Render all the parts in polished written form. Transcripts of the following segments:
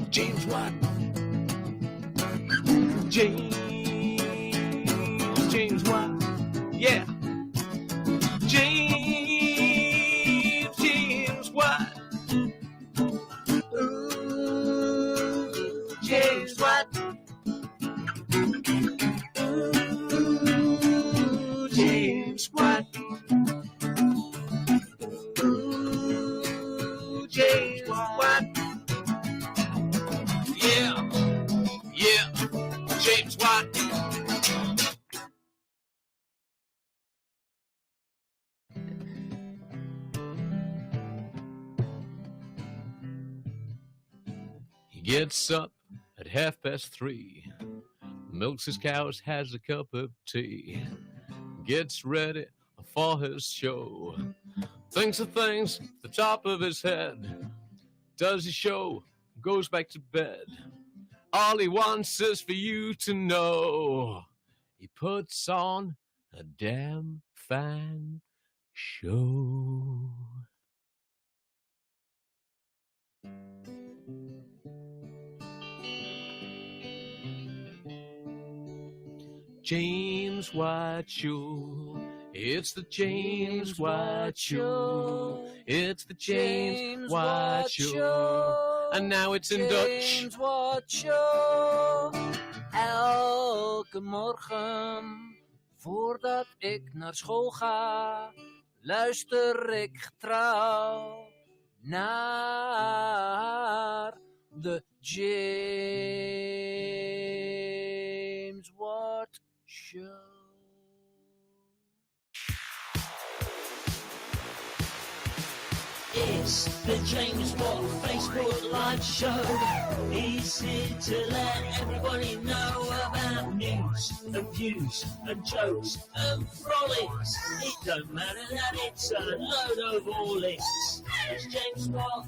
James Watt. James Watt. Yeah. James Watt. Ooh, James Watt. Ooh, James Watt. Ooh, James Watt. Yeah, James Watt. He gets up at 3:30, milks his cows, has a cup of tea, gets ready for his show, thinks of things at the top of his head, does his show, goes back to bed. All he wants is for you to know he puts on a damn fine show. James Watt Show. It's the James Watt Show. It's the James Watt Show. And now it's in Dutch. James Watt Show. Elke morgen, voordat ik naar school ga, luister ik getrouw naar de James Watt Show. It's the James Watt Facebook Live Show. He's here to let everybody know about news and views and jokes and frolics. It don't matter that it's a load of all lists. It's James Watt.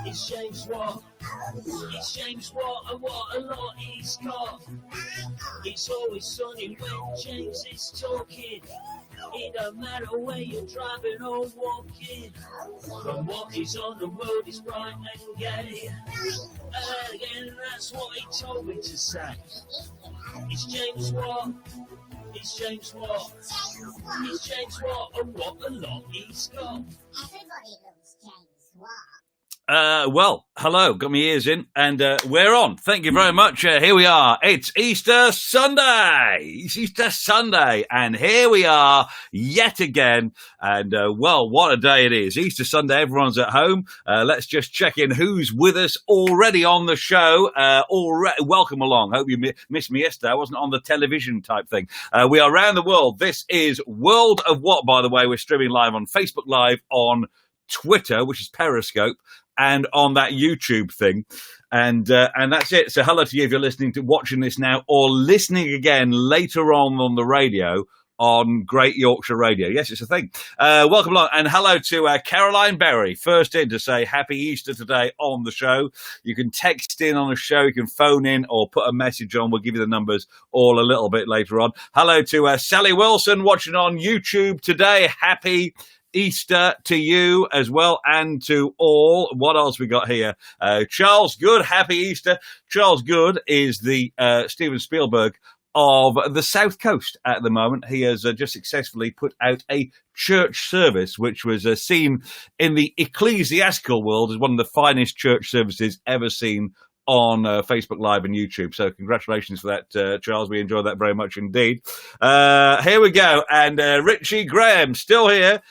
It's James Watt. It's James Watt, and what a lot he's got. It's always sunny when James is talking. It don't matter where you're driving or walking. From what is on the road is bright and gay. Again, that's what he told me to say. It's James Watt. It's James Watt. It's James Watt, and what a lot he's got. Everybody loves James Watt. Well, hello, got my ears in, and we're on. Thank you very much. Here we are. It's Easter Sunday. It's Easter Sunday, and here we are yet again. And, well, what a day it is. Easter Sunday, everyone's at home. Let's just check in who's with us already on the show. Welcome along. Hope you missed me yesterday. I wasn't on the television type thing. We are around the world. This is World of What, by the way. We're streaming live on Facebook Live, on Twitter, which is Periscope, and on that YouTube thing. And that's it. So hello to you if you're watching this now or listening again later on the radio on Great Yorkshire Radio. Yes, it's a thing. Welcome along. And hello to Caroline Berry, first in to say Happy Easter today on the show. You can text in on the show. You can phone in or put a message on. We'll give you the numbers all a little bit later on. Hello to Sally Wilson watching on YouTube today. Happy Easter to you as well, and to all. What else we got here? Charles Good, happy Easter. Charles Good is the Steven Spielberg of the South Coast at the moment. He has just successfully put out a church service, which was seen in the ecclesiastical world as one of the finest church services ever seen on Facebook Live and YouTube. So congratulations for that, Charles. We enjoyed that very much indeed. Here we go. And Richie Graham, still here,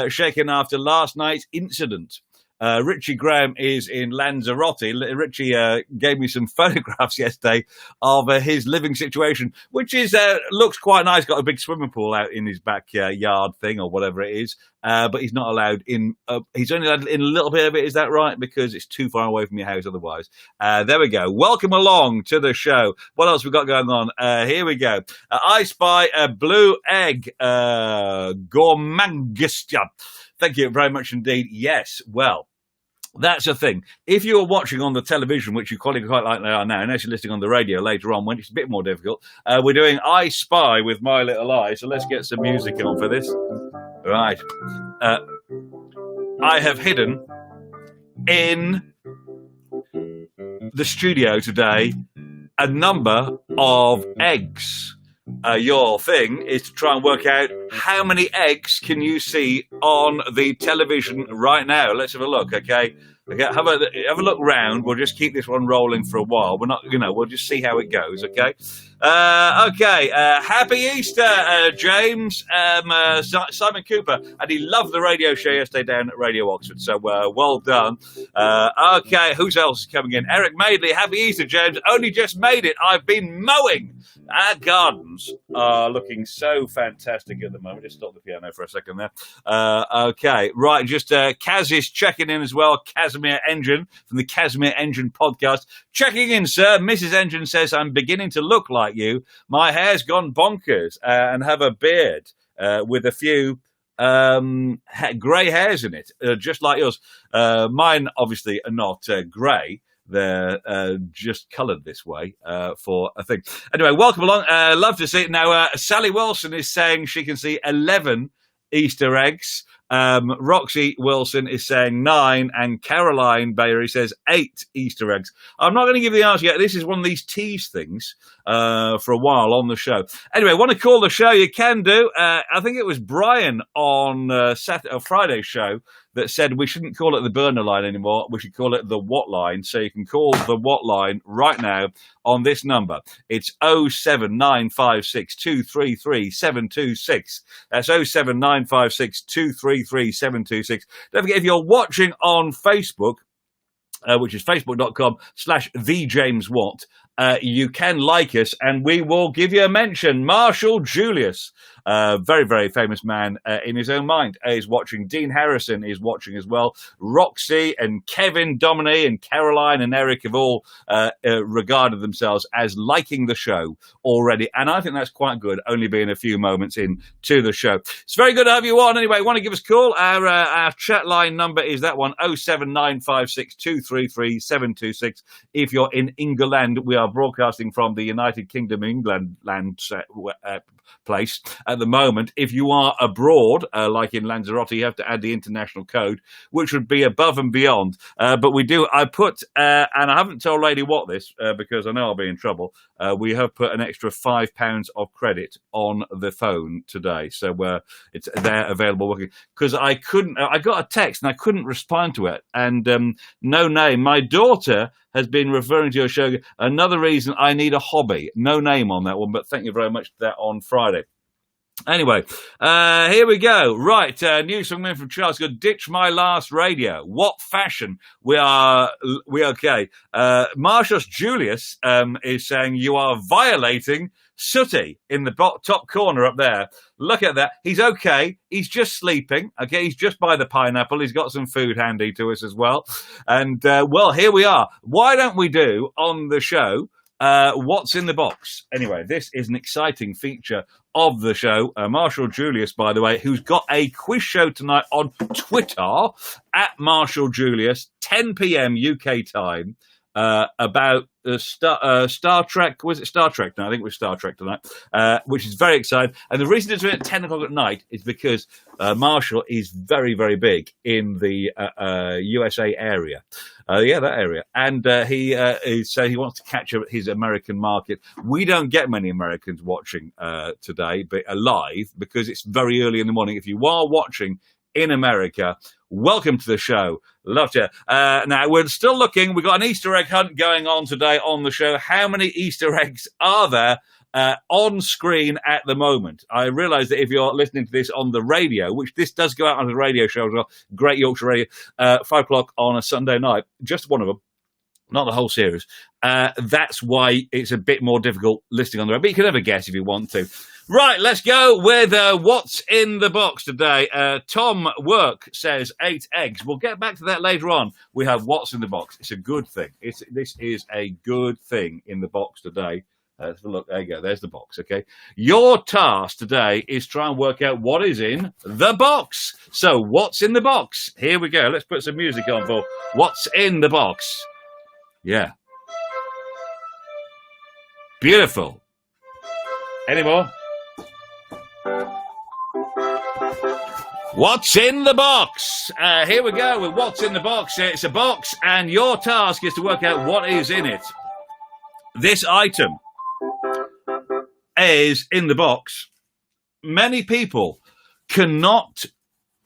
shaken after last night's incident. Richie Graham is in Lanzarote. Richie gave me some photographs yesterday of his living situation, which is looks quite nice. Got a big swimming pool out in his backyard thing or whatever it is, but he's not allowed in. He's only allowed in a little bit of it. Is that right? Because it's too far away from your house otherwise. There we go. Welcome along to the show. What else we got going on? Here we go. I spy a blue egg. Gormangistia. Thank you very much indeed. Yes, well, that's a thing. If you are watching on the television, which you quite like they are now, and actually listening on the radio later on, when it's a bit more difficult, we're doing I Spy with My Little Eye. So let's get some music on for this. Right. I have hidden in the studio today a number of eggs. Your thing is to try and work out how many eggs can you see on the television right now. Let's have a look, okay? Have a look round. We'll just keep this one rolling for a while. We're not, we'll just see how it goes, okay? Happy Easter, James. Simon Cooper, and he loved the radio show yesterday down at Radio Oxford, so well done. Okay, who's else is coming in? Eric Madeley, happy Easter, James. Only just made it. I've been mowing. Our gardens are looking so fantastic at the moment. Just stop the piano for a second there. Okay, right, just Kaz is checking in as well. Casimir Engine from the Casimir Engine podcast. Checking in, sir. Mrs. Engine says, I'm beginning to look like you. My hair's gone bonkers and have a beard with a few grey hairs in it, just like yours. Mine, obviously, are not grey. They're just coloured this way for a thing. Anyway, welcome along. Love to see it. Now, Sally Wilson is saying she can see 11 Easter eggs. Roxy Wilson is saying 9, and Caroline Bayery says 8 Easter eggs. I'm not going to give you the answer yet. This is one of these tease things for a while on the show. Anyway, want to call the show? You can do. I think it was Brian on Friday's show that said we shouldn't call it the burner line anymore. We should call it the what line. So you can call the what line right now on this number. It's 07956 233 726. That's 07956 233 726. Don't forget, if you're watching on Facebook, which is facebook.com/thejameswatt, you can like us and we will give you a mention. Marshall Julius, very, very famous man in his own mind, is watching. Dean Harrison is watching as well. Roxy and Kevin, Dominique and Caroline and Eric have all regarded themselves as liking the show already. And I think that's quite good, only being a few moments into the show. It's very good to have you on. Anyway, want to give us a call? Our chat line number is that one, 07956 233 726. If you're in England, we are broadcasting from the United Kingdom, England place at the moment. If you are abroad, like in Lanzarote, you have to add the international code, which would be above and beyond. But we do. I put, and I haven't told Lady Watt this because I know I'll be in trouble. We have put an extra £5 of credit on the phone today, so it's there available working. Because I got a text and I couldn't respond to it, and no name. My daughter has been referring to your show. Another reason I need a hobby. No name on that one, but thank you very much for that on Friday. Anyway, here we go. Right, news from Charles. Go ditch my last radio. What fashion? We okay. Marshall Julius is saying you are violating Sooty in the top corner up there. Look at that. He's okay. He's just sleeping. Okay, he's just by the pineapple. He's got some food handy to us as well. And, well, here we are. Why don't we do on the show what's in the box? Anyway, this is an exciting feature of the show. Marshall Julius, by the way, who's got a quiz show tonight on Twitter at Marshall Julius, 10 p.m. UK time, about Star Trek. Was it Star Trek? No, I think it was Star Trek tonight, which is very exciting. And the reason it's doing it at 10 o'clock at night is because Marshall is very, very big in the USA area. Yeah, that area. And he wants to catch up his American market. We don't get many Americans watching today, but live, because it's very early in the morning. If you are watching in America, welcome to the show. Love to. Now, we're still looking. We've got an Easter egg hunt going on today on the show. How many Easter eggs are there on screen at the moment? I realise that if you're listening to this on the radio, which this does go out on the radio show as well, Great Yorkshire Radio, 5 o'clock on a Sunday night, just one of them, not the whole series. That's why it's a bit more difficult listening on the radio, but you can never guess if you want to. Right, let's go with what's in the box today. Tom Work says 8 eggs. We'll get back to that later on. We have what's in the box. It's a good thing. This is a good thing in the box today. Let's have a look. There you go. There's the box, okay? Your task today is try and work out what is in the box. So what's in the box? Here we go. Let's put some music on for what's in the box. Yeah. Beautiful. Any more? What's in the box? Here we go with what's in the box. It's a box, and your task is to work out what is in it. This item is in the box. Many people cannot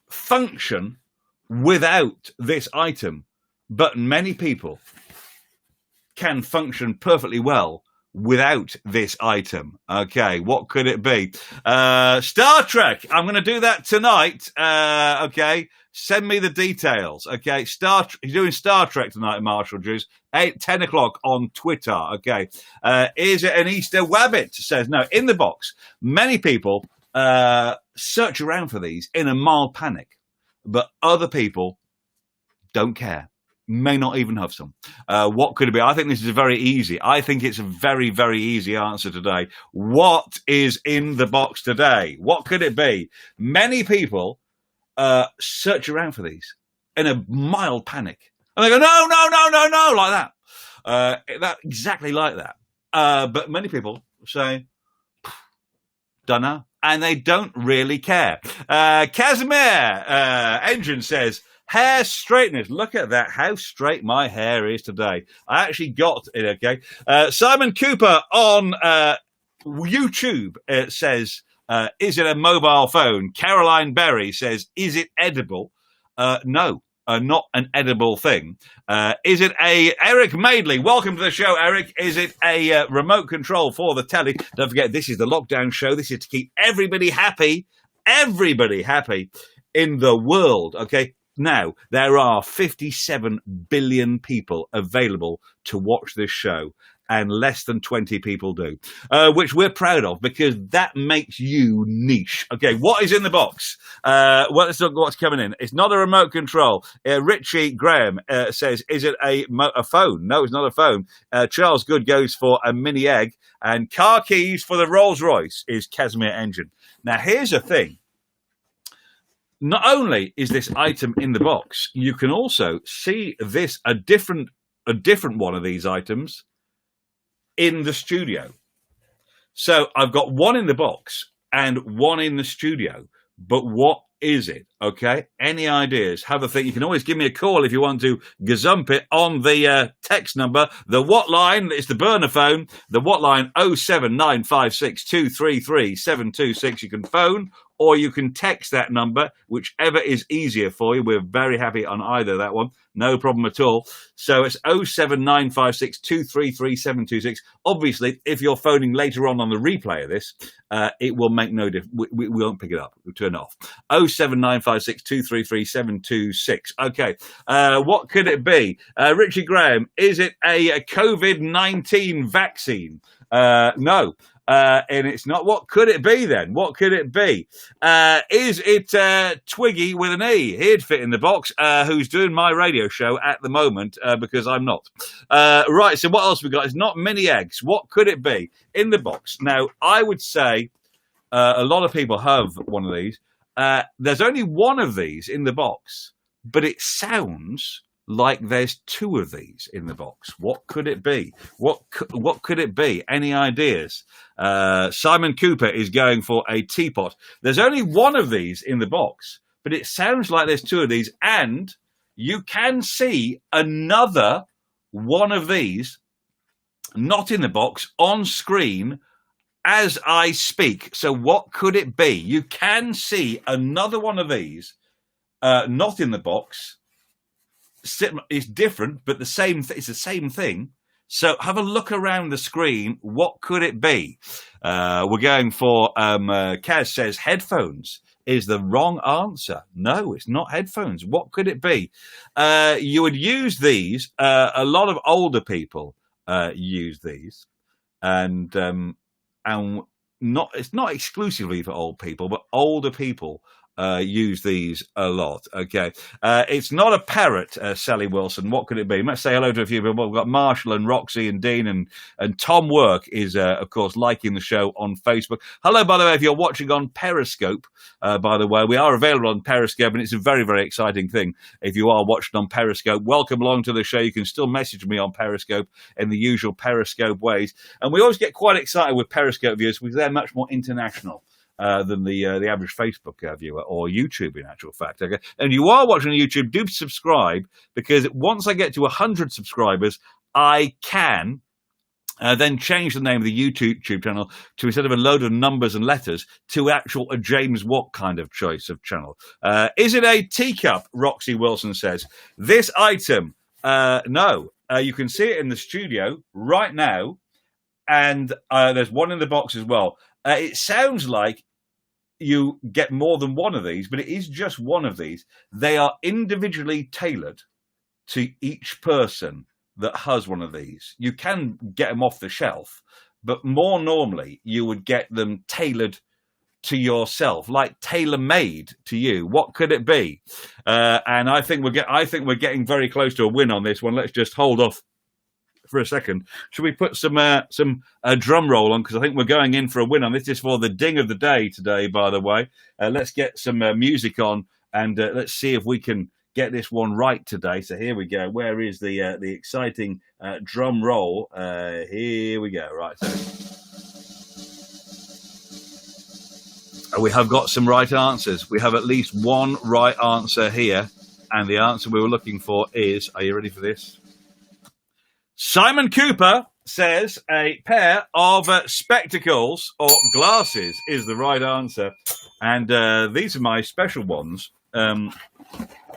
function without this item, but many people can function perfectly well without this item. Okay, what could it be? Star Trek. I'm going to do that tonight. Okay, send me the details. Okay, you're doing Star Trek tonight, Marshall Drews. 10 o'clock on Twitter. Okay, is it an Easter Wabbit? Says no. In the box. Many people search around for these in a mild panic, but other people don't care. May not even have some. What could it be? I think this is very easy. I think it's a very, very easy answer today. What is in the box today? What could it be? Many people search around for these in a mild panic. And they go, no, like that. Exactly like that. But many people say, don't know. And they don't really care. Casimir Engine says, hair straighteners. Look at that. How straight my hair is today. I actually got it, okay? Simon Cooper on YouTube says, is it a mobile phone? Caroline Berry says, is it edible? No, not an edible thing. Is it Eric Madeley? Welcome to the show, Eric. Is it a remote control for the telly? Don't forget, this is the lockdown show. This is to keep everybody happy in the world, okay? Now, there are 57 billion people available to watch this show, and less than 20 people do, which we're proud of because that makes you niche. Okay, what is in the box? Well, let's look at what's coming in. It's not a remote control. Richie Graham says, is it a phone? No, it's not a phone. Charles Good goes for a mini egg, and car keys for the Rolls Royce is Casimir Engine. Now, here's the thing. Not only is this item in the box, you can also see a different one of these items in the studio. So I've got one in the box and one in the studio. But what is it? Okay. Any ideas? Have a think. You can always give me a call if you want to gazump it on the text number. The what line is the burner phone. The what line 07956 233 726. You can phone or you can text that number, whichever is easier for you. We're very happy on either that one. No problem at all. So it's 07956 233 726. Obviously, if you're phoning later on the replay of this, it will make no difference. We won't pick it up. We'll turn it off. 07956 233 726. Okay. What could it be? Richie Graham, is it a COVID-19 vaccine? No. And it's not. What could it be then? What could it be? Is it Twiggy with an E? He'd fit in the box, who's doing my radio show at the moment because I'm not. Right, so what else we got? It's not mini eggs. What could it be in the box? Now, I would say a lot of people have one of these. There's only one of these in the box, but it sounds like there's two of these in the box. What could it be? What could it be? Any ideas? Simon Cooper is going for a teapot. There's only one of these in the box, but it sounds like there's two of these, and you can see another one of these, not in the box, on screen as I speak. So what could it be? You can see another one of these, not in the box. It's different, but it's the same thing. So have a look around the screen. What could it be? We're going for, Kaz says headphones is the wrong answer. No, it's not headphones. What could it be? You would use these. A lot of older people use these, and it's not exclusively for old people, but older people use these a lot. Okay. It's not a parrot, Sally Wilson. What could it be? Let's say hello to a few people. We've got Marshall and Roxy and Dean and Tom Work is, of course, liking the show on Facebook. Hello, by the way, if you're watching on Periscope, by the way, we are available on Periscope, and it's a very, very exciting thing. If you are watching on Periscope, welcome along to the show. You can still message me on Periscope in the usual Periscope ways. And we always get quite excited with Periscope viewers because they're much more international. than the average Facebook viewer or YouTube, in actual fact. Okay, and you are watching on YouTube, do subscribe, because once I get to 100 subscribers, I can then change the name of the YouTube channel to, instead of a load of numbers and letters, to a James Watt kind of choice of channel. Is it a teacup? Roxy Wilson says. This item, no. You can see it in the studio right now, and there's one in the box as well. It sounds like you get more than one of these, but it is just one of these. They are individually tailored to each person that has one of these. You can get them off the shelf, but more normally you would get them tailored to yourself, like tailor-made to you. What could it be? And I think we're getting very close to a win on this one. Let's just hold off for a second. Should we put some drum roll on, because I think we're going in for a win on this. Is for the ding of the day today, by the way. Let's get some music on, and let's see if we can get this one right today. So here we go. Where is the exciting drum roll? Here we go. Right. So we have got some right answers. We have at least one right answer here, and the answer we were looking for is, are you ready for this? Simon Cooper says a pair of spectacles or glasses is the right answer, and these are my special ones.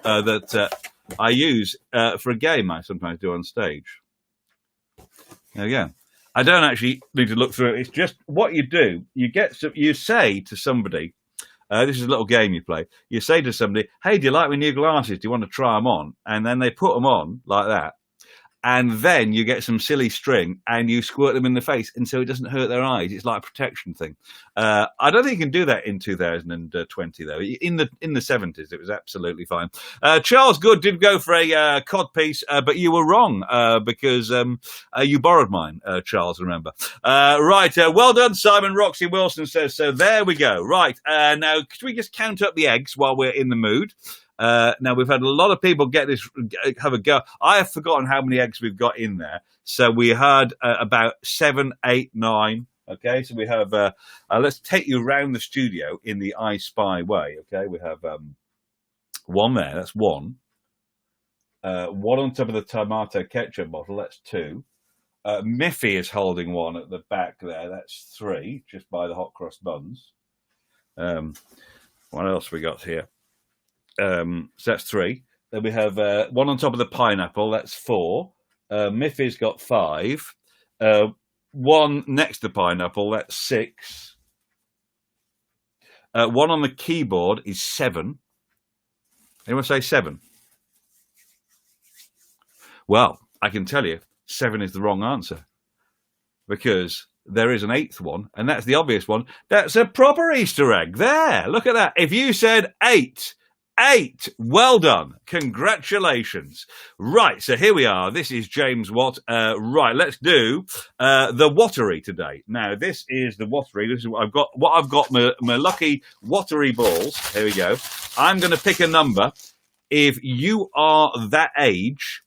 That I use for a game I sometimes do on stage. There we go. I don't actually need to look through it. It's just what you do. You say to somebody, this is a little game you play. You say to somebody, hey, do you like my new glasses? Do you want to try them on? And then they put them on like that. And then you get some silly string and you squirt them in the face, and so it doesn't hurt their eyes. It's like a protection thing. I don't think you can do that in 2020, though. In the 70s, it was absolutely fine. Charles Good did go for a cod piece, but you were wrong because you borrowed mine, Charles, remember. Right, well done, Simon. Roxy Wilson says so. There we go. Right, now, could we just count up the eggs while we're in the mood? Now, we've had a lot of people have a go. I have forgotten how many eggs we've got in there. So we had about 7, 8, 9. Okay, so we have, let's take you around the studio in the I Spy way. Okay, we have one there, that's one. One on top of the tomato ketchup bottle, that's 2. Miffy is holding one at the back there, that's 3, just by the hot cross buns. What else we got here? So that's 3. Then we have one on top of the pineapple, that's 4. Miffy's got 5. One next to the pineapple, that's 6. One on the keyboard is 7. Anyone say 7? Well, I can tell you 7 is the wrong answer, because there is an 8th one, and that's the obvious one. That's a proper Easter egg. There, look at that. If you said 8, well done. Congratulations. Right, so here we are. This is James Watt. Right, let's do the Wattery today. Now, this is the Wattery. This is what I've got. My lucky Wattery balls. Here we go. I'm going to pick a number. If you are that age,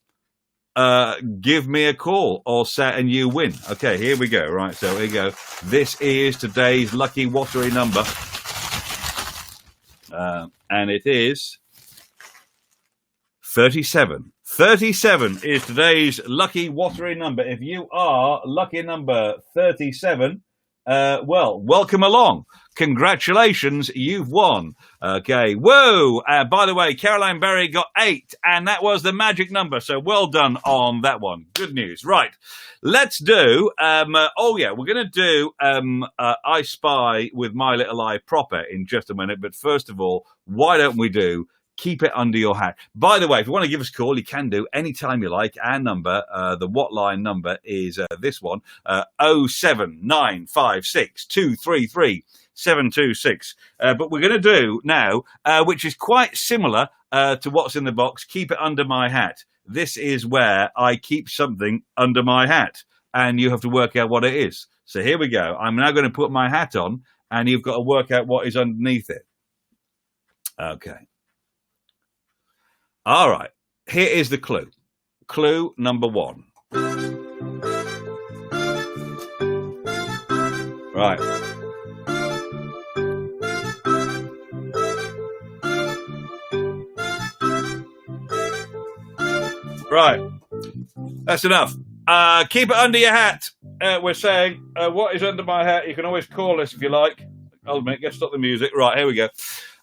give me a call or say, and you win. Okay, here we go. Right, so here we go. This is today's lucky Wattery number. And it is 37. 37 is today's lucky Wattery number. If you are lucky number 37, well, welcome along. Congratulations, you've won. Okay, whoa. By the way, Caroline Berry got 8, and that was the magic number. So well done on that one. Good news. Right, let's do, we're going to do I Spy with My Little Eye proper in just a minute. But first of all, why don't we do Keep It Under Your Hat? By the way, if you want to give us a call, you can do anytime you like. Our number, the Wattline number is this one, 07956 233 726. But we're going to do now, which is quite similar to what's in the box, Keep It Under My Hat. This is where I keep something under my hat, and you have to work out what it is. So here we go. I'm now going to put my hat on, and you've got to work out what is underneath it. Okay. All right. Here is the clue. Clue number 1. Right. Right. That's enough. Keep it under your hat. We're saying, what is under my hat? You can always call us if you like. Hold a minute, let's stop the music. Right, here we go.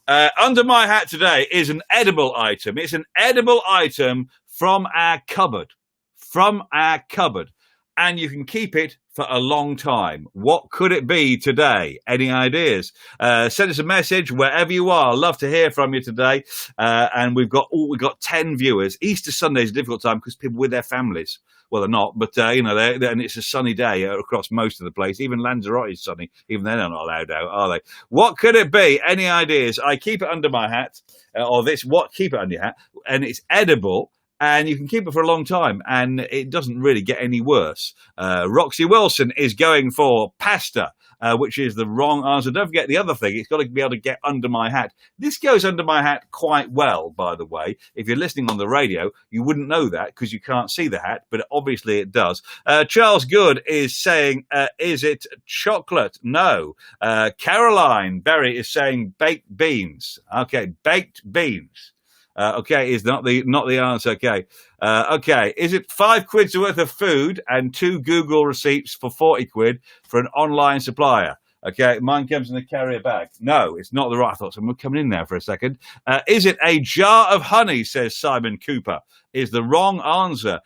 Under my hat today is an edible item. It's an edible item from our cupboard. From our cupboard. And you can keep it for a long time. What could it be today? Any ideas? Send us a message wherever you are. Love to hear from you today. And we've got 10 viewers. Easter Sunday is a difficult time because people with their families. Well, they're not, but and it's a sunny day across most of the place. Even Lanzarote is sunny. Even they're not allowed out, are they? What could it be? Any ideas? I keep it under my hat, keep it under your hat, and it's edible. And you can keep it for a long time, and it doesn't really get any worse. Roxy Wilson is going for pasta, which is the wrong answer. Don't forget the other thing. It's got to be able to get under my hat. This goes under my hat quite well, by the way. If you're listening on the radio, you wouldn't know that because you can't see the hat, but obviously it does. Charles Good is saying, is it chocolate? No. Caroline Berry is saying baked beans. Okay, baked beans. Is not the answer. Okay. Is it £5 worth of food and 2 Google receipts for 40 quid for an online supplier? Okay, mine comes in a carrier bag. No, it's not the right. I thought someone was coming in there for a second. Is it a jar of honey? Says Simon Cooper. Is the wrong answer.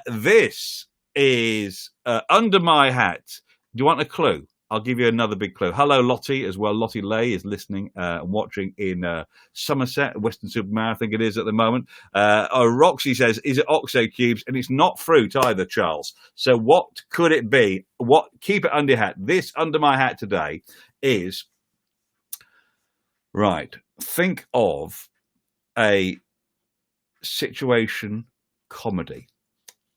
This is under my hat. Do you want a clue? I'll give you another big clue. Hello, Lottie, as well. Lottie Lay is listening and watching in Somerset, Weston-super-Mare, I think it is at the moment. Roxy says, is it Oxo cubes? And it's not fruit either, Charles. So what could it be? Keep it under your hat. This under my hat today is, right, think of a situation comedy.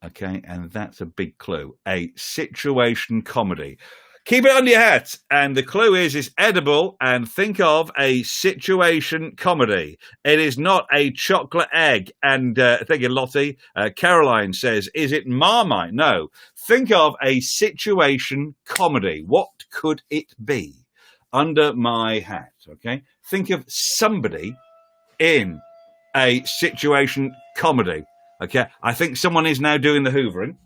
Okay, and that's a big clue. A situation comedy. Keep it under your hat. And the clue is it's edible, and think of a situation comedy. It is not a chocolate egg. And thank you, Lottie. Caroline says, is it Marmite? No. Think of a situation comedy. What could it be? Under my hat, okay? Think of somebody in a situation comedy. Okay, I think someone is now doing the hoovering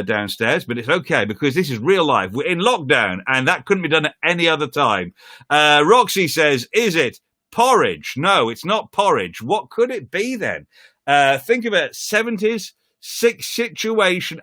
downstairs, but it's okay because this is real life. We're in lockdown, and that couldn't be done at any other time. Roxy says, is it porridge? No, it's not porridge. What could it be then? Think of a 70s situation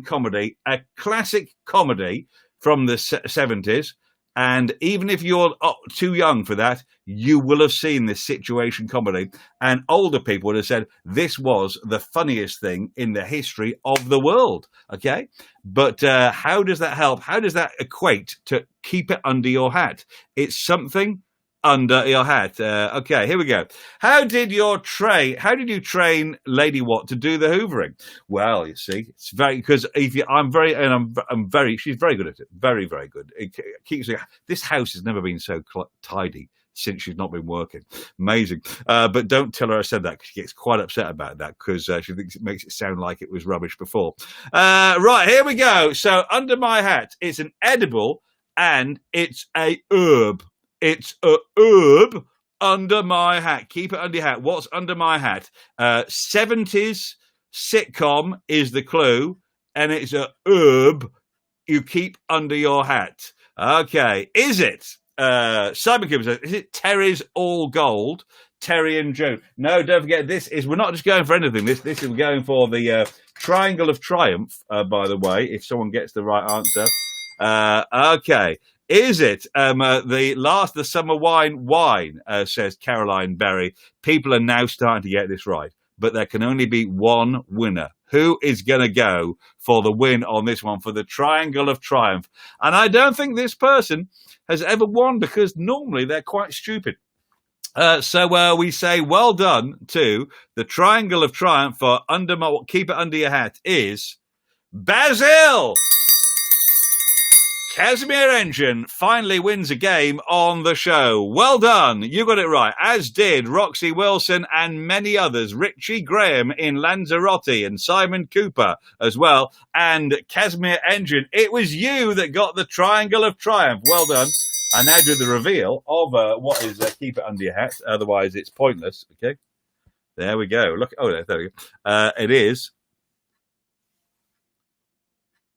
comedy, a classic comedy from the 70s. And even if you're too young for that, you will have seen this situation comedy. And older people would have said this was the funniest thing in the history of the world. Okay? But how does that help? How does that equate to keep it under your hat? It's something under your hat. Okay, here we go. How did you train Lady Watt to do the hoovering? Well, you see, it's very, because I'm very, she's very good at it. Very, very good. It keeps, this house has never been so tidy since she's not been working. Amazing. But don't tell her I said that, because she gets quite upset about that, because she thinks it makes it sound like it was rubbish before. Right, here we go. So under my hat, it's an edible and it's a herb. It's a herb under my hat. Keep it under your hat. What's under my hat? 70s sitcom is the clue, and it's a herb you keep under your hat. Okay, is it? Simon Cooper says, is it Terry's All Gold? Terry and Joan. No, don't forget, we're not just going for anything. This is we're going for the Triangle of Triumph, by the way, if someone gets the right answer. Okay. Is it the summer wine, says Caroline Berry. People are now starting to get this right, but there can only be one winner. Who is going to go for the win on this one, for the Triangle of Triumph? And I don't think this person has ever won, because normally they're quite stupid. So we say well done to the Triangle of Triumph for keep it under your hat is Basil. Casimir Engine finally wins a game on the show. Well done. You got it right, as did Roxy Wilson and many others. Richie Graham in Lanzarote and Simon Cooper as well. And Casimir Engine, it was you that got the Triangle of Triumph. Well done. I now do the reveal of what is Keep It Under Your Hat. Otherwise, it's pointless. Okay. There we go. Look. Oh, there we go. It is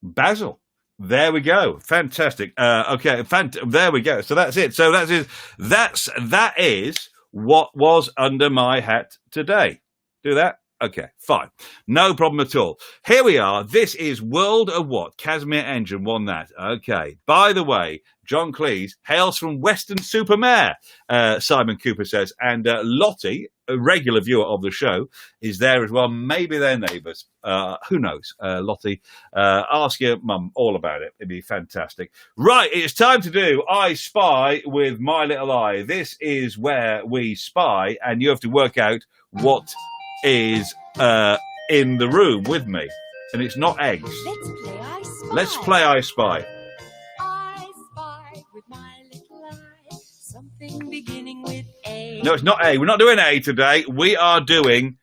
Basil. There we go. Fantastic. Okay. There we go. So that's it. So that is what was under my hat today. Do that. Okay, fine. No problem at all. Here we are. This is World of What? Casimir Engine won that. Okay. By the way, John Cleese hails from Weston-super-Mare, Simon Cooper says. And Lottie, a regular viewer of the show, is there as well. Maybe they're neighbours. Who knows? Lottie, ask your mum all about it. It'd be fantastic. Right, it's time to do I Spy with My Little Eye. This is where we spy, and you have to work out what is in the room with me, and it's not eggs. Let's play I Spy. Let's play I Spy. I spy with my little eye something beginning with A. No, it's not A. We're not doing A today. We are doing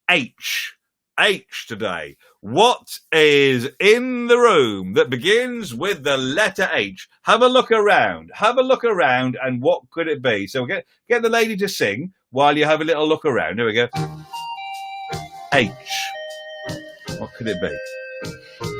H. H today. What is in the room that begins with the letter H? Have a look around. Have a look around, and what could it be? So get the lady to sing while you have a little look around. Here we go. H. What could it be?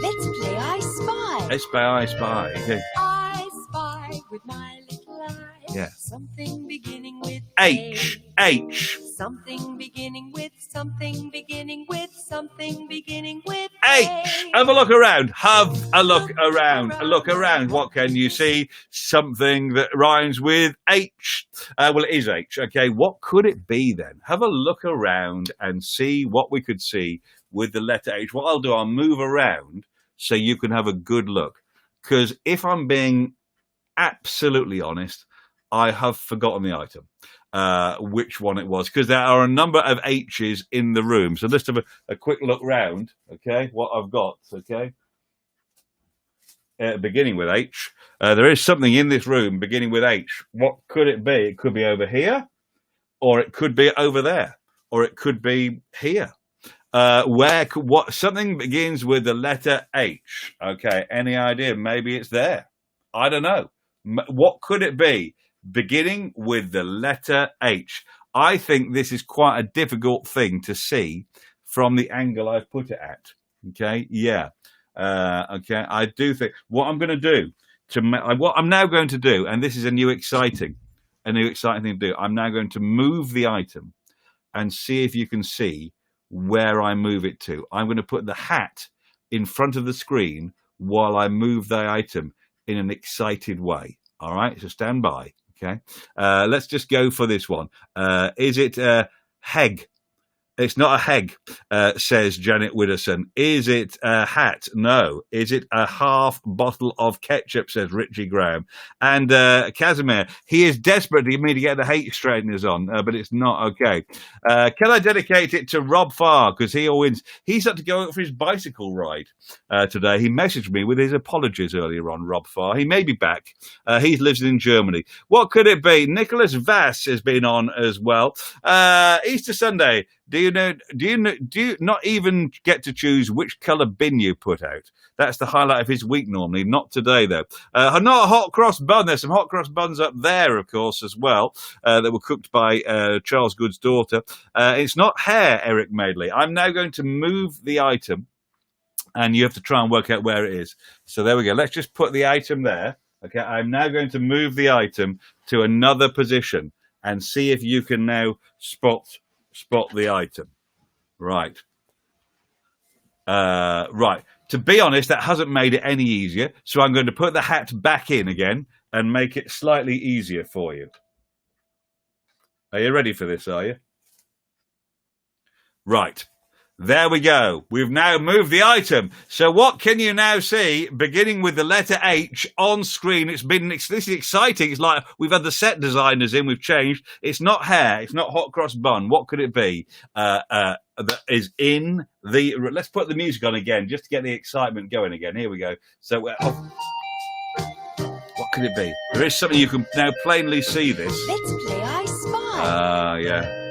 Let's play I Spy. Let's play I Spy. Okay. I spy with my little eye. Yeah. Something beginning with H. A. H. Something beginning with something beginning with something beginning with H. A. Have a look around. Have a look around. A look around. What can you see? Something that rhymes with H. Well, it is H. Okay. What could it be then? Have a look around and see what we could see with the letter H. What I'll do, I'll move around so you can have a good look. Because if I'm being absolutely honest, I have forgotten the item. Which one it was, because there are a number of H's in the room. So let's have a quick look round, okay, what I've got, okay. Beginning with H. There is something in this room beginning with H. What could it be? It could be over here, or it could be over there, or it could be here. Something begins with the letter H, okay, any idea? Maybe it's there. I don't know. What could it be? Beginning with the letter H. I think this is quite a difficult thing to see from the angle I've put it at. Okay, yeah. Okay, I do think what I'm going to do what I'm now going to do, and this is a new exciting thing to do. I'm now going to move the item and see if you can see where I move it to. I'm going to put the hat in front of the screen while I move the item in an excited way. All right, so stand by. Okay, let's just go for this one. Is it Heg? It's not a Heg, says Janet Widdowson. Is it a hat? No. Is it a half bottle of ketchup, says Richie Graham. And Casimir, he is desperate to get me to get the hate straighteners on, but it's not okay. Can I dedicate it to Rob Farr? Because he's had to go out for his bicycle ride today. He messaged me with his apologies earlier on, Rob Farr. He may be back. He lives in Germany. What could it be? Nicholas Vass has been on as well. Easter Sunday. Do you not even get to choose which colour bin you put out? That's the highlight of his week normally, not today though. Not a hot cross bun. There's some hot cross buns up there, of course, as well, that were cooked by Charles Good's daughter. It's not hair, Eric Madeley. I'm now going to move the item, and you have to try and work out where it is. So there we go. Let's just put the item there. Okay, I'm now going to move the item to another position and see if you can now spot the item. Right. Right. To be honest, that hasn't made it any easier. So I'm going to put the hat back in again and make it slightly easier for you. Are you ready for this, are you? Right. There we go. We've now moved the item. So what can you now see beginning with the letter H on screen? This is exciting. It's like we've had the set designers in. We've changed. It's not hair. It's not hot cross bun. What could it be that is in the... Let's put the music on again just to get the excitement going again. Here we go. So what could it be? There is something you can now plainly see this. Let's play I Spy. Yeah.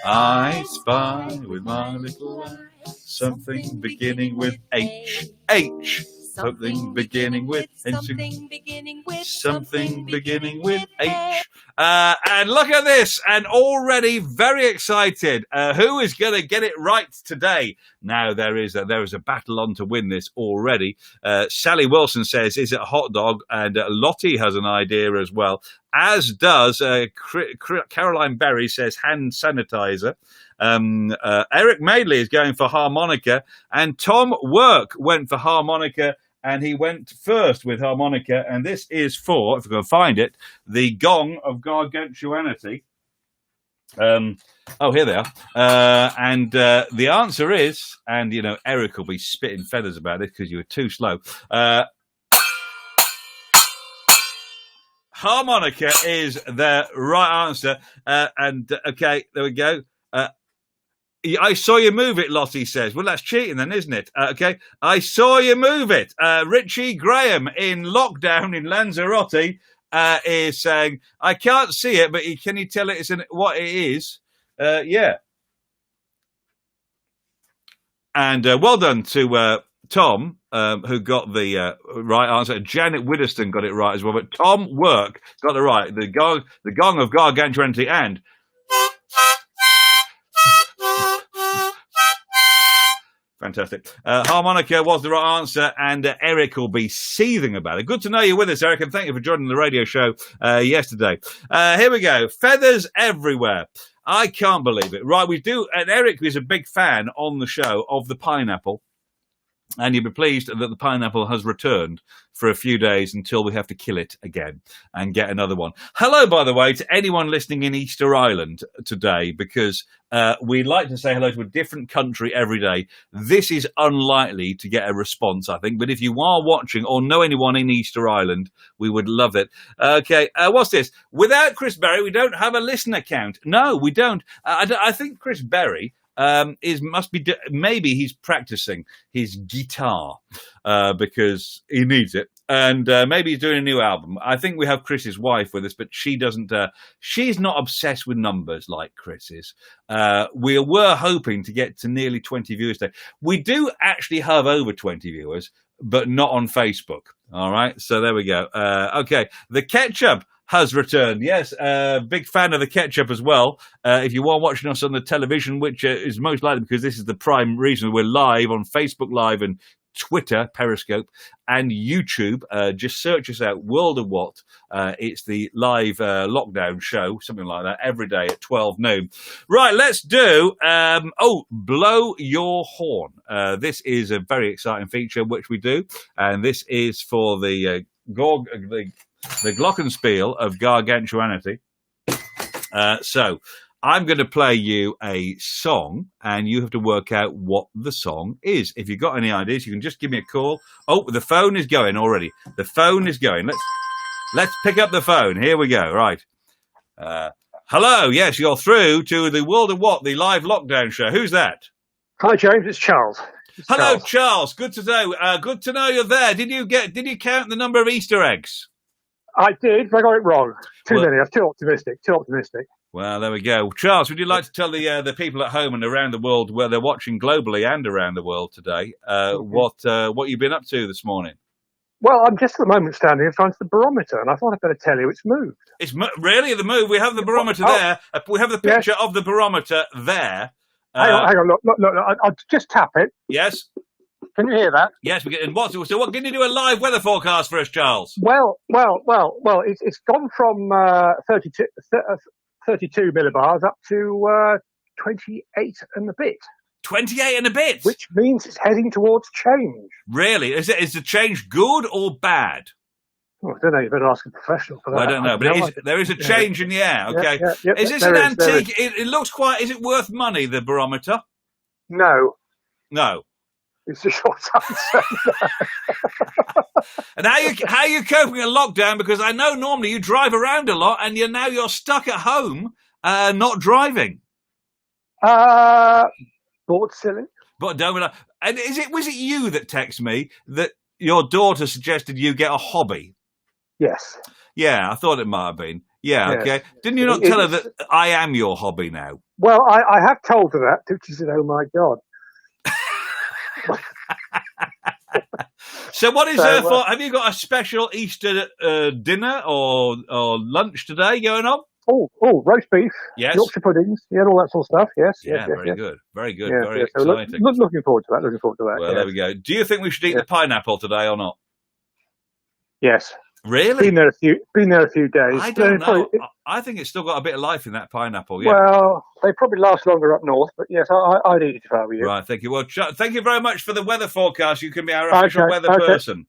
I spy with my little eye something beginning with H. H. Something beginning with something beginning with something beginning with H. And look at this, and already very excited. Who is going to get it right today? Now there is a battle on to win this already. Sally Wilson says, "Is it a hot dog?" And Lottie has an idea as well. As does Caroline Berry says hand sanitizer. Eric Madeley is going for harmonica, and Tom Work went for harmonica. And he went first with harmonica, and this is for, if we can find it, the Gong of Gargantuanity. Here they are. And the answer is, and, Eric will be spitting feathers about this because you were too slow. Harmonica is the right answer. Okay, there we go. I saw you move it, Lottie says. Well, that's cheating then, isn't it? Okay. I saw you move it. Richie Graham in lockdown in Lanzarote is saying, I can't see it, but can you tell it what it is? Yeah. And well done to Tom, who got the right answer. Janet Widdowston got it right as well. But Tom Work got it right. The Gong of Gargantuanity and... Fantastic. Harmonica was the right answer, and Eric will be seething about it. Good to know you're with us, Eric, and thank you for joining the radio show yesterday. Here we go. Feathers everywhere. I can't believe it. Right, we do, and Eric is a big fan on the show of the pineapple, and you'll be pleased that the pineapple has returned for a few days until we have to kill it again and get another one. Hello, by the way, to anyone listening in Easter Island today, because we like to say hello to a different country every day. This is unlikely to get a response, I think, but if you are watching or know anyone in Easter Island, we would love it. Okay, what's this? Without Chris Berry, we don't have a listener count. No, we don't. I think Chris Berry... maybe he's practicing his guitar because he needs it, and maybe he's doing a new album. I think we have Chris's wife with us, but she doesn't. She's not obsessed with numbers like Chris is. We were hoping to get to nearly 20 viewers today. We do actually have over 20 viewers, but not on Facebook. All right, so there we go. Okay, the ketchup has returned. Yes, big fan of the ketchup as well. If you are watching us on the television, which is most likely because this is the prime reason we're live on Facebook Live and Twitter, Periscope, and YouTube, just search us out, World of What. It's the live lockdown show, something like that, every day at 12 noon. Right, let's do, Blow Your Horn. This is a very exciting feature, which we do, and this is for the glockenspiel of Gargantuanity. So I'm going to play you a song, and you have to work out what the song is. If you've got any ideas, you can just give me a call. Oh, the phone is going already. The phone is going. Let's pick up the phone. Here we go. Right. Hello. Yes, you're through to the World of What, the live lockdown show. Who's that? Hi, James. It's Charles. Hello, Charles. Good to know. Good to know you're there. Did you count the number of Easter eggs? I did, but I got it wrong. Too many. I'm too optimistic. Well, there we go. Charles, would you like to tell the people at home and around the world, where they're watching globally and around the world today, what you've been up to this morning? Well, I'm just at the moment standing in front of the barometer, and I thought I'd better tell you it's moved. It's really the move. We have the barometer there. We have the picture of the barometer there. Hang on. Look. I'll just tap it. Yes. Can you hear that? Yes, we get. And what can you do a live weather forecast for us, Charles? Well. It's gone from 32 millibars up to 28 and a bit. 28 and a bit? Which means it's heading towards change. Really? Is the change good or bad? Oh, I don't know. You better ask a professional for that. Well, I don't know, but there is a change in the air. Okay. Yeah, is this an antique? It looks quite. Is it worth money? The barometer? No. It's the short answer. And how are you coping in lockdown? Because I know normally you drive around a lot, and you're stuck at home, not driving. Bored silly. But don't. And was it you that texted me that your daughter suggested you get a hobby? Yes. Yeah, I thought it might have been. Yeah, yes. Okay. Didn't you not tell her that I am your hobby now? Well, I have told her that. She said, "Oh my God." So what is for? Have you got a special Easter dinner or lunch today going on? roast beef, Yes. Yorkshire puddings, all that sort of stuff. Yes, Yeah, yes, very good. Very good. Yeah, Very yeah. So exciting. looking forward to that. Looking forward to that. Well, there we go. Do you think we should eat the pineapple today or not? Yes. Really? Been there a few days. I don't know. Probably, I think it's still got a bit of life in that pineapple. Yeah. well, they probably last longer up north, but yes, I'd eat it if I were you. Right. Thank you. Well, thank you very much for the weather forecast. You can be our official weather person.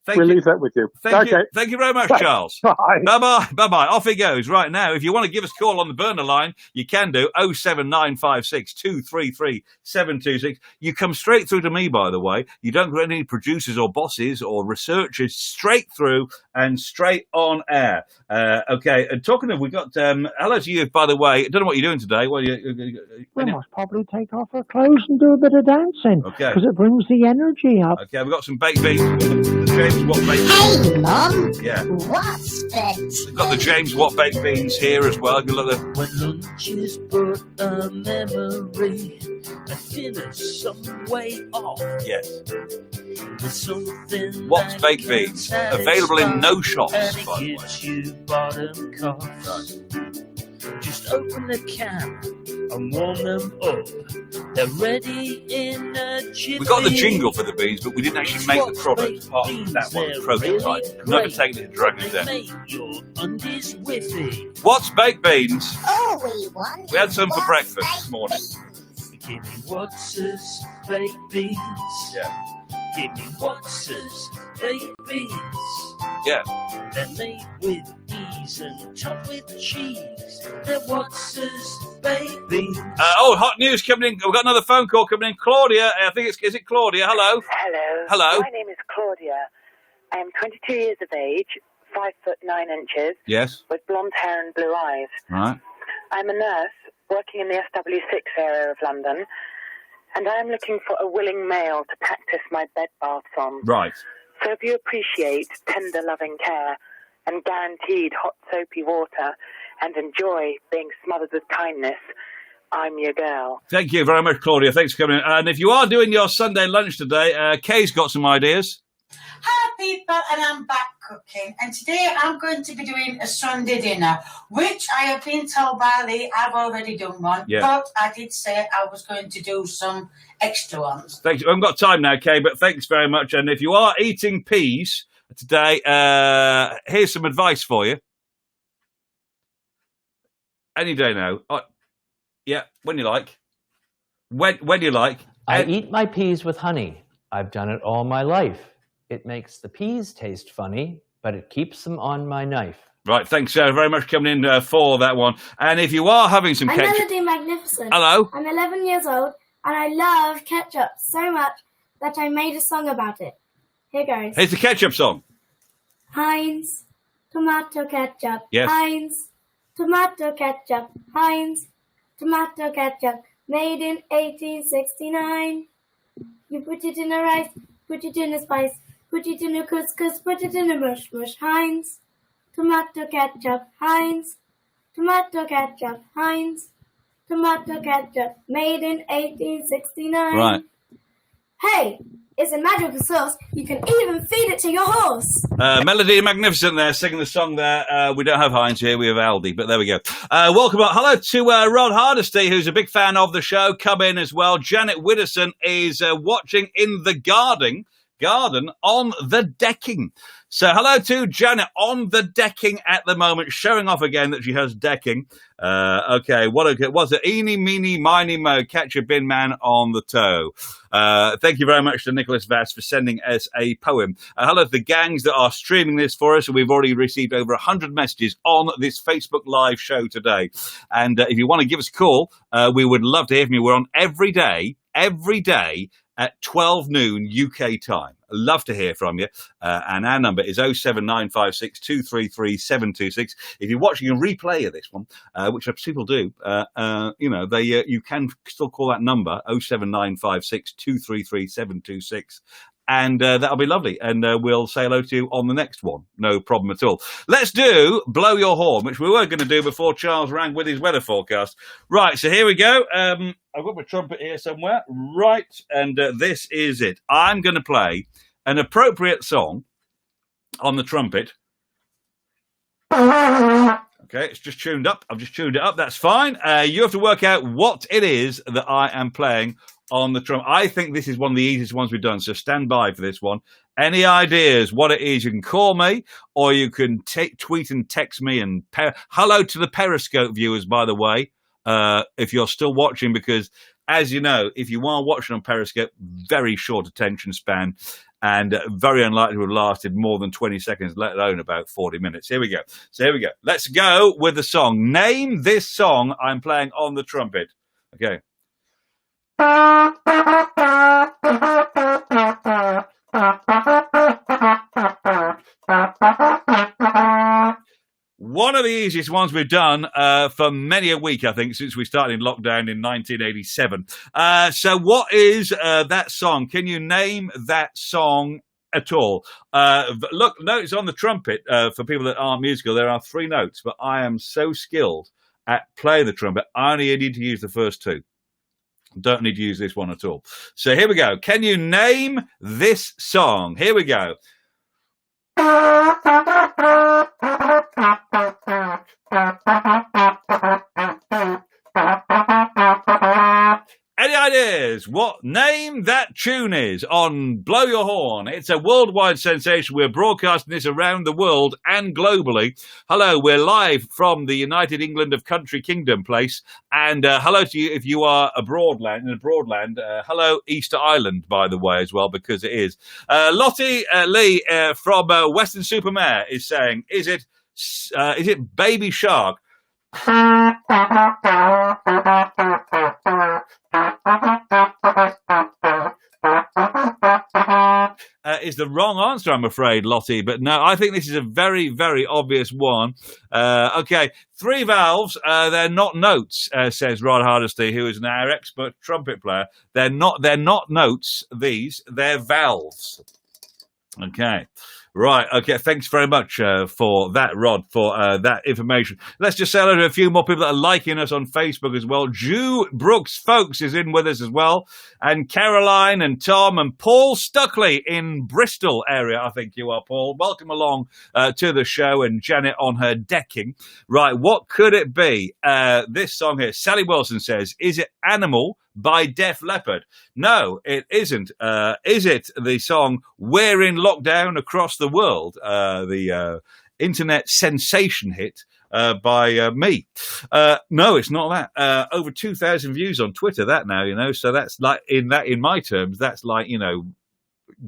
We'll leave that with you. Thank you very much, Charles. Bye. Bye-bye. Off he goes right now. If you want to give us a call on the burner line, you can do 07956 233 726. You come straight through to me, by the way. You don't get any producers or bosses or researchers. Straight through and straight on air. Okay, and talking of, we got hello to you, by the way. I don't know what you're doing today. Well, we must probably take off our clothes and do a bit of dancing. Okay. Because it brings the energy up. Okay, we've got some baked beans. James Watt baked beans. Hey, Mum. Yeah. What's the We've got the James Watt baked beans here as well. Good look at When lunch is but a memory, and dinner's some way off. yes. There's something Watt's that baked can beans. Available in no shops, and it by the way. gives you bottom cough. Just open the can and warm them up. They're ready in a jiffy. We got the jingle for the beans, but we didn't actually make the product part of that one, the prototype. Never taken it to Dragon's Den. Make your undies whiffy. What's baked beans? all we want? We had some for was breakfast baked this morning. beans. Give me Watts's baked beans. Yeah. Give me Watts's baked beans. Yeah. They're made with ease and topped with cheese. They're Watts's baked beans. Hot news coming in. We've got another phone call coming in. Claudia, I think is it Claudia? Hello. Hello. Hello. My name is Claudia. I am 22 years of age, 5'9", Yes. with blonde hair and blue eyes. Right. I'm a nurse working in the SW6 area of London, and I am looking for a willing male to practice my bed baths on. Right. So if you appreciate tender, loving care and guaranteed hot, soapy water and enjoy being smothered with kindness, I'm your girl. Thank you very much, Claudia. Thanks for coming in. And if you are doing your Sunday lunch today, Kay's got some ideas. Hi people, and I'm back cooking, and today I'm going to be doing a Sunday dinner, which I have been told by Lee I've already done one, but I did say I was going to do some extra ones. Thank you. I haven't got time now, Kay, but thanks very much. And if you are eating peas today, here's some advice for you. Any day now. Yeah, when you like. When you like. I eat my peas with honey. I've done it all my life. It makes the peas taste funny, but it keeps them on my knife. Right, thanks very much for coming in for that one. And if you are having some ketchup... I'm Melody Magnificent. Hello. I'm 11 years old, and I love ketchup so much that I made a song about it. Here goes. Here's the ketchup song. Heinz, tomato ketchup. Yes. Heinz, tomato ketchup. Heinz, tomato ketchup. Made in 1869. You put it in a rice, put it in a spice, put it in a couscous, put it in a mush. Heinz, tomato ketchup. Heinz, tomato ketchup. Heinz, tomato ketchup. Made in 1869. Right. Hey, it's a magical sauce. You can even feed it to your horse. Melody Magnificent there, singing the song there. We don't have Heinz here, we have Aldi, but there we go. Welcome on. Hello to Rod Hardesty, who's a big fan of the show. Come in as well. Janet Widdowson is watching in the garden on the decking. So hello to Janet on the decking at the moment, showing off again that she has decking. Okay, what's it? Eeny, meeny, miny, mo, catch a bin man on the toe. Thank you very much to Nicholas Vass for sending us a poem. Hello to the gangs that are streaming this for us. We've already received over 100 messages on this Facebook Live show today. And if you want to give us a call, we would love to hear from you. We're on every day at 12 noon UK time. Love to hear from you. And our number is 07956 233 726. If you're watching a replay of this one, which people do, you can still call that number 07956 233 726. And that'll be lovely. And we'll say hello to you on the next one. No problem at all. Let's do Blow Your Horn, which we were going to do before Charles rang with his weather forecast. Right, so here we go. I've got my trumpet here somewhere. Right, and this is it. I'm going to play an appropriate song on the trumpet Okay, it's just tuned up. I've just tuned it up. That's fine. You have to work out what it is that I am playing on the trumpet. I think this is one of the easiest ones we've done, so stand by for this one. Any ideas what it is, you can call me or you can tweet and text me. And hello to the Periscope viewers, by the way, if you're still watching, because as you know, if you are watching on Periscope, very short attention span and very unlikely to have lasted more than 20 seconds, let alone about 40 minutes. Here we go. So here we go. Let's go with the song. Name this song I'm playing on the trumpet. Okay. One of the easiest ones we've done for many a week, I think, since we started lockdown in 1987. So what is that song? Can you name that song at all? Look, notes on the trumpet, for people that aren't musical, there are 3 notes, but I am so skilled at playing the trumpet, I only need to use the first 2. Don't need to use this one at all. So here we go. Can you name this song? Here we go. Any ideas what name that tune is on Blow Your Horn? It's a worldwide sensation. We're broadcasting this around the world and globally. Hello, we're live from the United England of Country Kingdom place. And hello to you if you are in a broad land. Hello, Easter Island, by the way, as well, because it is. Lottie Lee from Western Supermare is saying, is it Baby Shark? Is the wrong answer, I'm afraid, Lottie. But no, I think this is a very, very obvious one. Okay, 3 valves. They're not notes, says Rod Hardesty, who is our expert trumpet player. They're not notes. They're valves. Okay. Right, okay, thanks very much for that, Rod, for that information. Let's just say hello to a few more people that are liking us on Facebook as well. Jew Brooks Folks is in with us as well, and Caroline and Tom and Paul Stuckley in Bristol area, I think you are, Paul. Welcome along to the show, and Janet on her decking. Right, what could it be? This song here, Sally Wilson says, is it Animal by Def Leppard? No, it isn't. Is it the song We're in Lockdown Across the World? The internet sensation hit by me. No, it's not that. Over 2,000 views on Twitter, that now, you know, so that's like, in my terms, that's like, you know,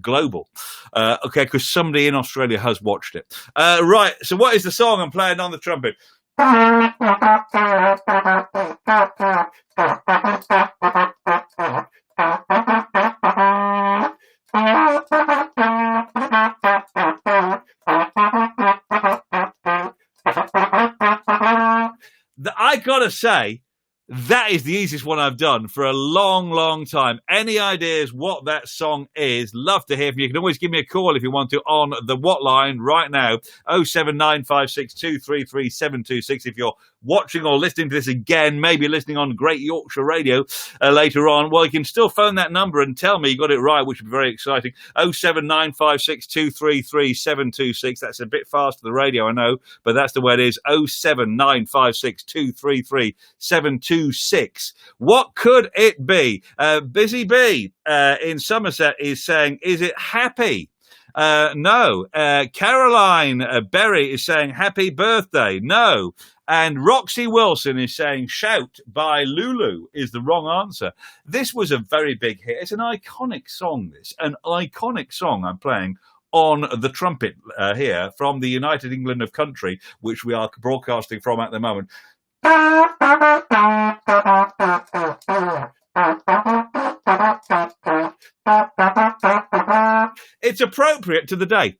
global. Okay, because somebody in Australia has watched it. Right, so what is the song I'm playing on the trumpet? I gotta say, that is the easiest one I've done for a long, long time. Any ideas what that song is? Love to hear from you. You can always give me a call if you want to on the what line right now, 07956233726. If you're watching or listening to this again, maybe listening on Great Yorkshire Radio later on, well, you can still phone that number and tell me you got it right, which would be very exciting. 07956233726. That's a bit fast to the radio, I know, but that's the way it is. 07956233726. What could it be? Busy Bee in Somerset is saying, is it Happy? No. Caroline Berry is saying happy birthday. No. And Roxy Wilson is saying Shout by Lulu is the wrong answer. This was a very big hit. It's an iconic song, an iconic song I'm playing on the trumpet here from the United England of Country, which we are broadcasting from at the moment. It's appropriate to the day.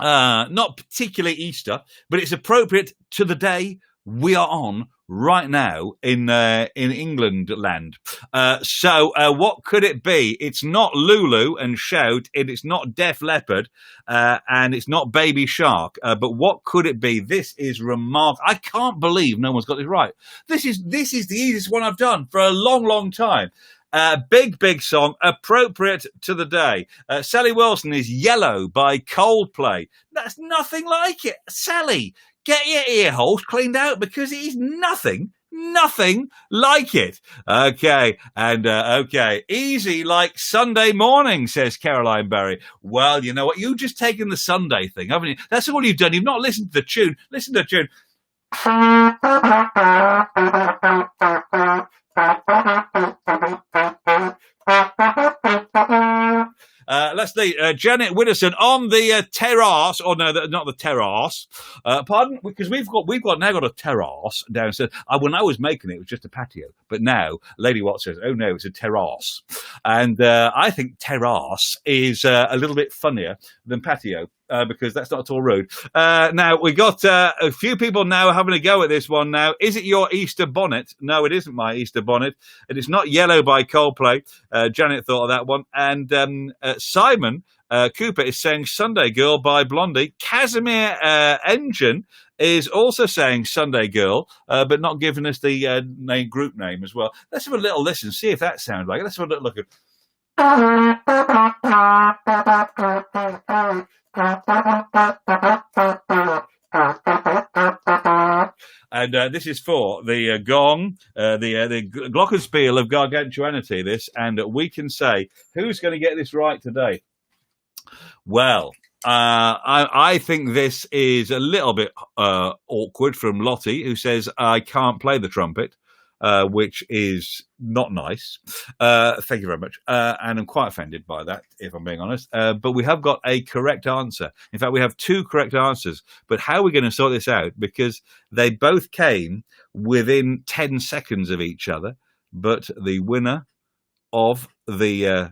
Not particularly Easter, but it's appropriate to the day we are on right now in England land. So what could it be? It's not Lulu and Shout, it's not Def Leppard, and it's not Baby Shark. But what could it be? This is remarkable. I can't believe no one's got this right. This is the easiest one I've done for a long, long time. Big song, appropriate to the day. Sally Wilson is Yellow by Coldplay. That's nothing like it. Sally, get your ear holes cleaned out because it is nothing like it. Okay, and okay, easy like Sunday morning, says Caroline Berry. Well, you know what? You've just taken the Sunday thing, haven't you? That's all you've done. You've not listened to the tune. Listen to the tune. Let's see, Janet Widdowson on the terrace. Oh no, not the terrace. Pardon, because we've now got a terrace downstairs. When I was making it, it was just a patio, but now Lady Watt says, "Oh no, it's a terrace," and I think terrace is a little bit funnier than patio. Because that's not at all rude. Now, we got a few people now having a go at this one now. Is it your Easter bonnet? No, it isn't my Easter bonnet. And it's not Yellow by Coldplay. Janet thought of that one. And Simon Cooper is saying Sunday Girl by Blondie. Casimir Engine is also saying Sunday Girl, but not giving us the group name as well. Let's have a little listen, see if that sounds like it. Let's have a little look at and this is for the gong, the glockenspiel of gargantuanity, this, and we can say, who's going to get this right today? Well, I think this is a little bit awkward from Lottie, who says, I can't play the trumpet. Which is not nice. Thank you very much. And I'm quite offended by that, if I'm being honest. But we have got a correct answer. In fact, we have two correct answers. But how are we going to sort this out? Because they both came within 10 seconds of each other. But the winner of the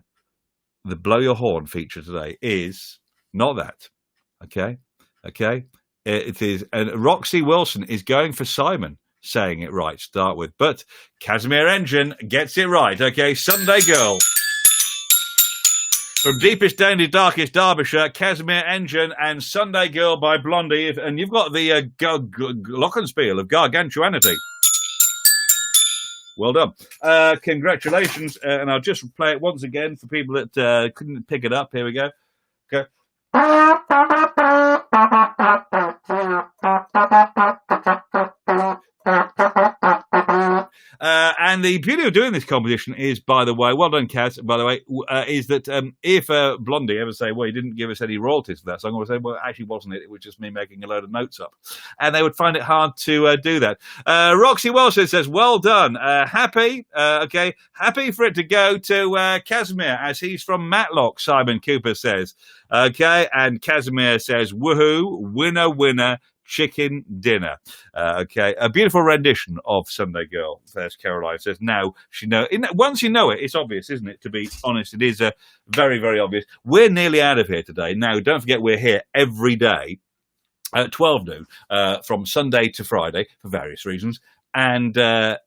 Blow Your Horn feature today is not that. Okay? It is. And Roxy Wilson is going for Simon. Saying it right, start with. But Casimir Engine gets it right. Okay, Sunday Girl. From deepest down to darkest Derbyshire, Casimir Engine and Sunday Girl by Blondie. And you've got the glockenspiel of gargantuanity. Well done. Congratulations. And I'll just play it once again for people that couldn't pick it up. Here we go. Okay. And the beauty of doing this competition is, by the way, well done, Kaz, by the way, is that if Blondie ever say, well, he didn't give us any royalties for that song, I would say, well, actually wasn't it? It was just me making a load of notes up. And they would find it hard to do that. Roxy Wilson says, well done. Happy for it to go to Casimir, as he's from Matlock, Simon Cooper says. Okay, and Casimir says, woohoo, winner, chicken dinner. Okay, a beautiful rendition of Sunday Girl, as Caroline says. Now, once you know it, it's obvious, isn't it? To be honest, it is very, very obvious. We're nearly out of here today. Now, don't forget, we're here every day at 12 noon, from Sunday to Friday, for various reasons. And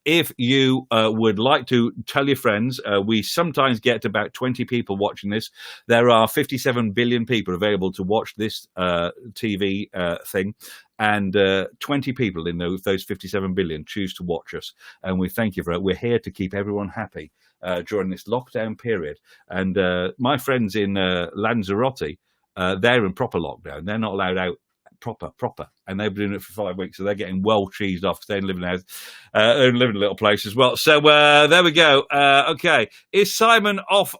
if you would like to tell your friends, we sometimes get about 20 people watching this. There are 57 billion people available to watch this TV thing. And 20 people in those 57 billion choose to watch us. And we thank you for it. We're here to keep everyone happy during this lockdown period. And my friends in Lanzarote, they're in proper lockdown. They're not allowed out. Proper, and they've been doing it for 5 weeks, so they're getting well cheesed off because they live in a house, live in a little place as well. So there we go. Okay, is Simon off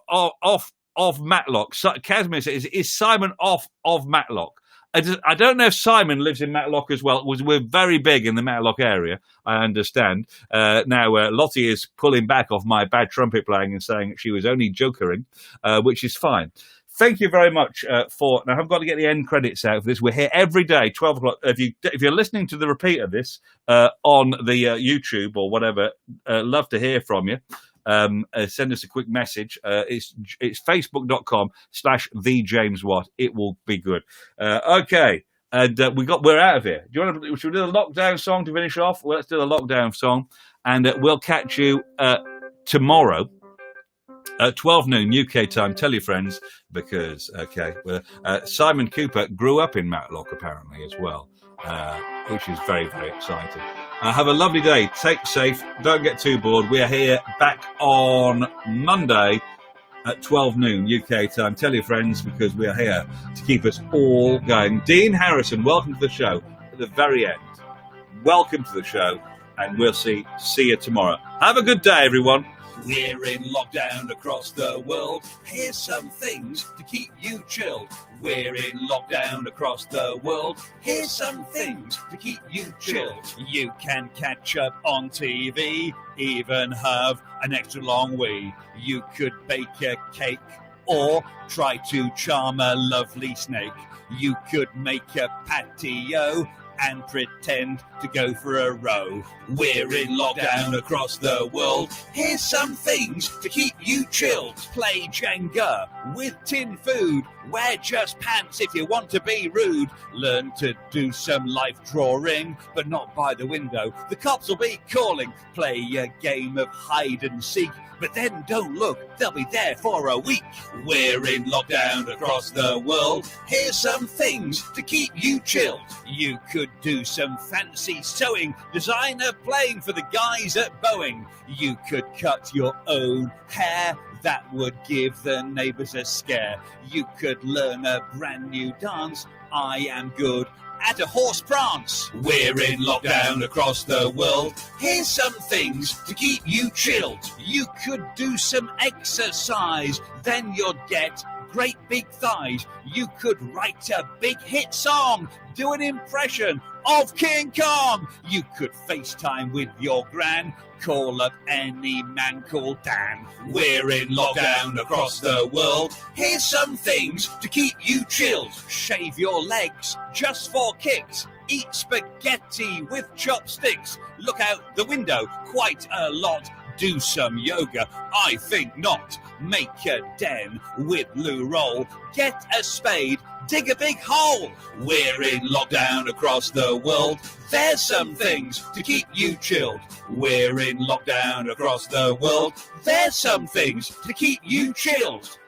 Matlock? Casimir says, is Simon off of Matlock? I don't know if Simon lives in Matlock as well. We're very big in the Matlock area, I understand. Now, Lottie is pulling back off my bad trumpet playing and saying that she was only jokering, which is fine. Thank you very much for. Now, I've got to get the end credits out for this. We're here every day, 12 o'clock. If you're listening to the repeat of this on the YouTube or whatever, love to hear from you. Send us a quick message. It's facebook.com/thejameswatt. It will be good. Okay. And we're out of here. Should we do the lockdown song to finish off? Well, let's do the lockdown song, and we'll catch you tomorrow. 12 noon UK time. Tell your friends, because Simon Cooper grew up in Matlock apparently as well, which is very, very exciting. Have a lovely day. Take safe. Don't get too bored. We are here back on Monday at 12 noon UK time. Tell your friends, because we are here to keep us all going. Dean Harrison, welcome to the show. at the very end. Welcome to the show, and we'll see you tomorrow. Have a good day, everyone. We're in lockdown across the world. Here's some things to keep you chilled. We're in lockdown across the world. Here's some things to keep you chilled. You can catch up on TV, even have an extra long wee. You could bake a cake or try to charm a lovely snake. You could make a patio and pretend to go for a row. We're in lockdown across the world. Here's some things to keep you chilled. Play Jenga with tin food. Wear just pants if you want to be rude. Learn to do some life drawing, but not by the window. The cops will be calling. Play a game of hide and seek, but then don't look, they'll be there for a week. We're in lockdown across the world. Here's some things to keep you chilled. You could do some fancy sewing, design a plane for the guys at Boeing. You could cut your own hair, that would give the neighbours a scare. You could learn a brand new dance, I am good at a horse prance. We're in lockdown across the world. Here's some things to keep you chilled. You could do some exercise, then you'd get great big thighs. You could write a big hit song, do an impression of King Kong. You could FaceTime with your gran, call up any man called Dan. We're in lockdown across the world. Here's some things to keep you chilled. Shave your legs just for kicks. Eat spaghetti with chopsticks. Look out the window quite a lot. Do some yoga, I think not. Make a den with loo roll. Get a spade, dig a big hole. We're in lockdown across the world. There's some things to keep you chilled. We're in lockdown across the world. There's some things to keep you chilled.